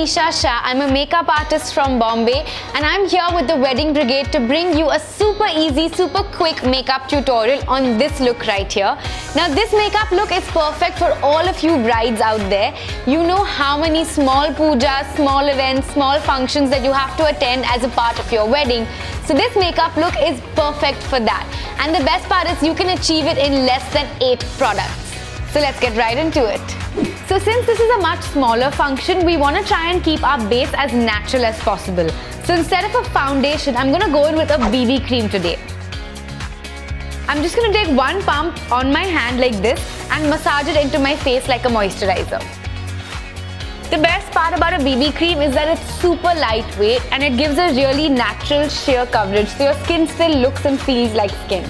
Neesha Shah. I'm a makeup artist from Bombay and I'm here with the Wedding Brigade to bring you a super easy, super quick makeup tutorial on this look right here. Now this makeup look is perfect for all of you brides out there. You know how many small pujas, small events, small functions that you have to attend as a part of your wedding. So this makeup look is perfect for that. And the best part is you can achieve it in less than 8 products. So let's get right into it. So since this is a much smaller function, we want to try and keep our base as natural as possible. So instead of a foundation, I'm going to go in with a BB cream today. I'm just going to take one pump on my hand like this and massage it into my face like a moisturizer. The best part about a BB cream is that it's super lightweight and it gives a really natural sheer coverage, so your skin still looks and feels like skin.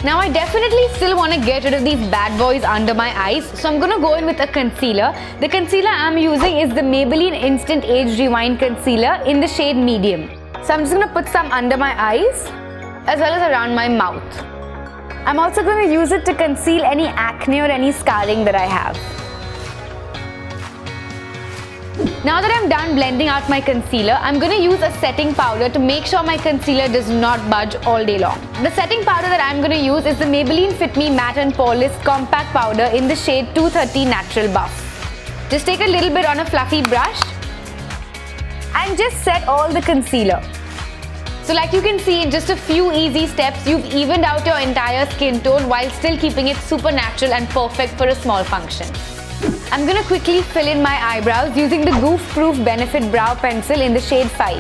Now I definitely still want to get rid of these bad boys under my eyes, so I'm going to go in with a concealer. The concealer I'm using is the Maybelline Instant Age Rewind Concealer in the shade Medium. So I'm just going to put some under my eyes as well as around my mouth. I'm also going to use it to conceal any acne or any scarring that I have. Now that I'm done blending out my concealer, I'm going to use a setting powder to make sure my concealer does not budge all day long. The setting powder that I'm going to use is the Maybelline Fit Me Matte and Poreless Compact Powder in the shade 230 Natural Buff. Just take a little bit on a fluffy brush and just set all the concealer. So like you can see, in just a few easy steps, you've evened out your entire skin tone while still keeping it super natural and perfect for a small function. I'm going to quickly fill in my eyebrows using the Goof Proof Benefit Brow Pencil in the shade 5.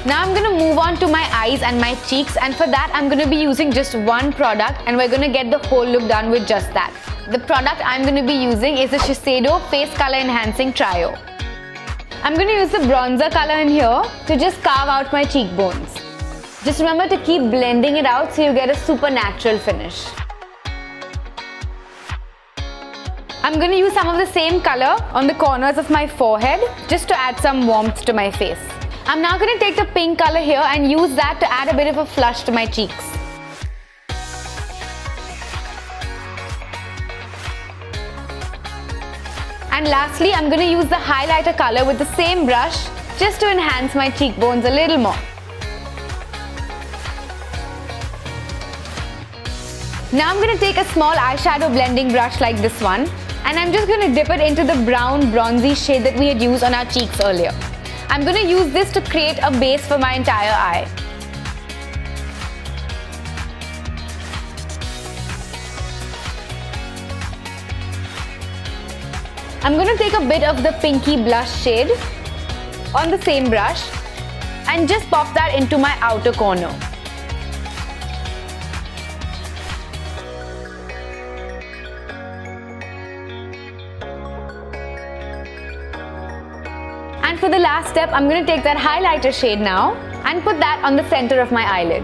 Now I'm going to move on to my eyes and my cheeks, and for that I'm going to be using just one product and we're going to get the whole look done with just that. The product I'm going to be using is the Shiseido Face Color Enhancing Trio. I'm going to use the bronzer color in here to just carve out my cheekbones. Just remember to keep blending it out so you get a super natural finish. I'm going to use some of the same color on the corners of my forehead just to add some warmth to my face. I'm now going to take the pink color here and use that to add a bit of a flush to my cheeks. And lastly, I'm going to use the highlighter color with the same brush just to enhance my cheekbones a little more. Now I'm going to take a small eyeshadow blending brush like this one and I'm just going to dip it into the brown bronzy shade that we had used on our cheeks earlier. I'm going to use this to create a base for my entire eye. I'm going to take a bit of the pinky blush shade on the same brush and just pop that into my outer corner. And for the last step, I'm going to take that highlighter shade now and put that on the center of my eyelid.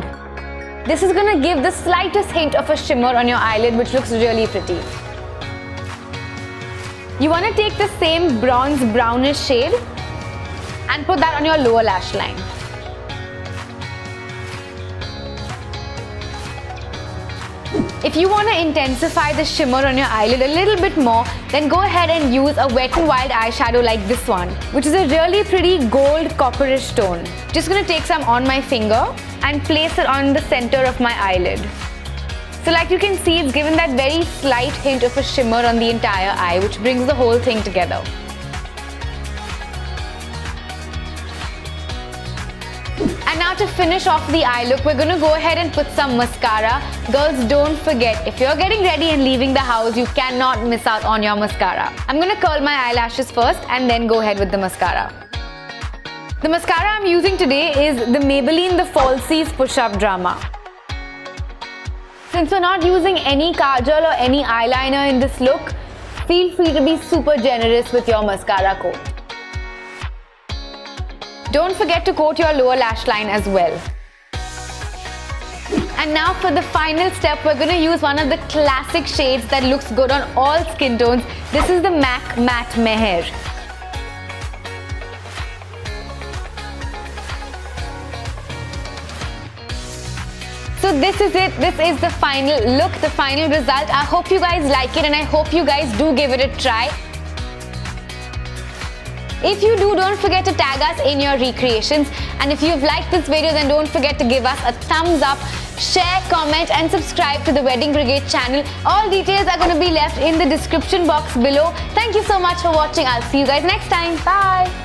This is going to give the slightest hint of a shimmer on your eyelid, which looks really pretty. You want to take the same bronze brownish shade and put that on your lower lash line. If you want to intensify the shimmer on your eyelid a little bit more, then go ahead and use a Wet n Wild eyeshadow like this one, which is a really pretty gold copperish tone. Just going to take some on my finger and place it on the center of my eyelid. So like you can see, it's given that very slight hint of a shimmer on the entire eye, which brings the whole thing together. And now to finish off the eye look, we're going to go ahead and put some mascara. Girls, don't forget, if you're getting ready and leaving the house, you cannot miss out on your mascara. I'm going to curl my eyelashes first and then go ahead with the mascara. The mascara I'm using today is the Maybelline The Falsies Push-Up Drama. Since we're not using any kajal or any eyeliner in this look, feel free to be super generous with your mascara coat. Don't forget to coat your lower lash line as well. And now for the final step, we're going to use one of the classic shades that looks good on all skin tones. This is the MAC Matte Meher. So this is it. This is the final look, the final result. I hope you guys like it and I hope you guys do give it a try. If you do, don't forget to tag us in your recreations. And if you've liked this video, then don't forget to give us a thumbs up, share, comment and subscribe to the Wedding Brigade channel. All details are going to be left in the description box below. Thank you so much for watching. I'll see you guys next time. Bye.